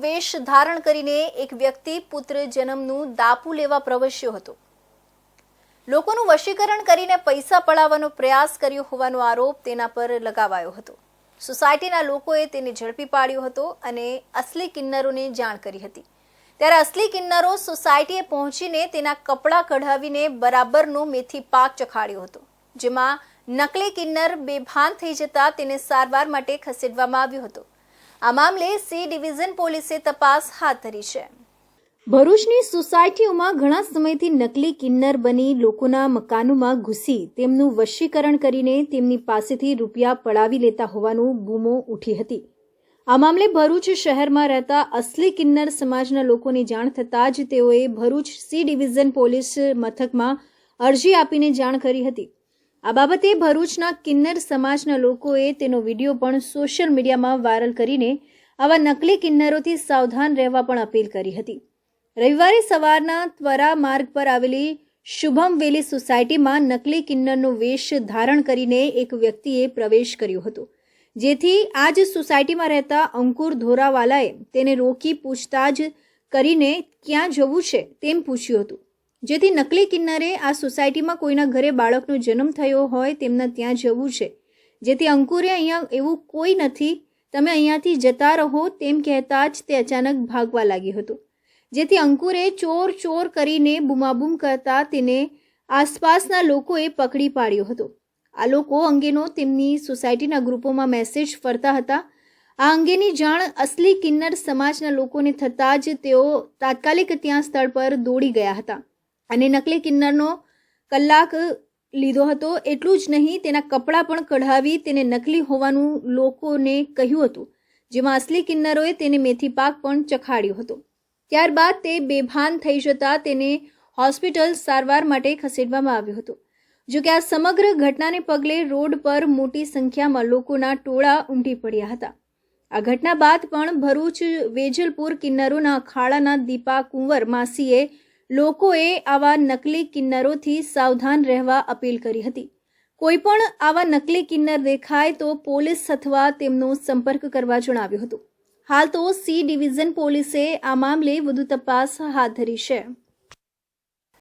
વેશ ધારણ કરીને એક વ્યક્તિ પુત્ર જન્મનું દાપુ લેવા પ્રવશ્યો હતો। લોકોનું વશીકરણ કરીને પૈસા પડાવવાનો પ્રયાસ કર્યો હોવાનો આરોપ તેના પર લગાવાયો હતો। સોસાયટીના લોકોએ તેને ઝડપી પાડ્યો હતો અને અસલી કિન્નરોને જાણ કરી હતી। ત્યારે અસલી કિન્નરો સોસાયટીએ પહોંચીને તેના કપડાં કઢાવીને બરાબરનો મેથી પાક ચખાડ્યો હતો, જેમાં નકલી કિન્નર બેભાન થઈ જતા તેને સારવાર માટે ખસેડવામાં આવ્યો હતો। આ મામલે સી ડિવિઝન પોલીસે તપાસ હાથ ધરી છે। ભરૂચની સોસાયટીઓમાં ઘણા સમયથી નકલી કિન્નર બની લોકોના મકાનોમાં ઘૂસી તેમનું વશીકરણ કરીને તેમની પાસેથી રૂપિયા પડાવી લેતા હોવાનું બૂમો ઉઠી હતી। આ મામલે ભરૂચ શહેરમાં રહેતા અસલી કિન્નર સમાજના લોકોની જાણ થતાં જ તેઓએ ભરૂચ સી ડિવિઝન પોલીસ મથકમાં અરજી આપીને જાણ કરી હતી। આ બાબતે ભરૂચના કિન્નર સમાજના લોકોએ તેનો વિડીયો પણ સોશિયલ મીડિયામાં વાયરલ કરીને આવા નકલી કિન્નરોથી સાવધાન રહેવા પણ અપીલ કરી હતી। રવિવારે સવારના ત્વરા માર્ગ પર આવેલી શુભમ વેલી સોસાયટીમાં નકલી કિન્નરનો વેશ ધારણ કરીને એક વ્યક્તિએ પ્રવેશ કર્યો હતો, જેથી આ જ સોસાયટીમાં રહેતા અંકુર ધોરાવાલાએ તેને રોકી પૂછતાછ કરીને ક્યાં જવું છે તેમ પૂછ્યું હતું, જેથી નકલી કિન્નરે આ સોસાયટીમાં કોઈના ઘરે બાળકનો જન્મ થયો હોય તેમના ત્યાં જવું છે, જેથી અંકુરે અહીંયા એવું કોઈ નથી, તમે અહીંયાથી જતા રહો તેમ કહેતા જ તે અચાનક ભાગવા લાગ્યો હતો, જેથી અંકુરે ચોર ચોર કરીને બૂમાબૂમ કરતા તેને આસપાસના લોકોએ પકડી પાડ્યો હતો। આ લોકો અંગેનો તેમની સોસાયટીના ગ્રુપોમાં મેસેજ ફરતા હતા। આ અંગેની જાણ અસલી કિન્નર સમાજના લોકોને થતાં જ તેઓ તાત્કાલિક ત્યાં સ્થળ પર દોડી ગયા હતા અને નકલી કિન્નરનો કલાક લીધો હતો। એટલું જ નહીં, તેના કપડાં પણ કઢાવી તેને નકલી હોવાનું લોકોને કહ્યું હતું, જેમાં અસલી કિન્નરોએ તેને મેથી પાક પણ ચખાડ્યો હતો। ત્યારબાદ તે બેભાન થઈ જતા તેને હોસ્પિટલ સારવાર માટે ખસેડવામાં આવ્યો હતો। જોકે આ સમગ્ર ઘટનાને પગલે રોડ પર મોટી સંખ્યામાં લોકોના ટોળા ઉમટી પડ્યા હતા। આ ઘટના બાદ પણ ભરૂચ વેજલપુર કિન્નરોના અખાડાના દીપા કુંવર માસીએ લોકોએ આવા નકલી કિન્નરોથી સાવધાન રહેવા અપીલ કરી હતી। કોઈ પણ આવા નકલી કિન્નર દેખાય તો પોલીસ અથવા તેમનો સંપર્ક કરવા જણાવ્યું હતું। હાલ તો સી ડિવિઝન પોલીસે આ મામલે વધુ તપાસ હાથ ધરી છે।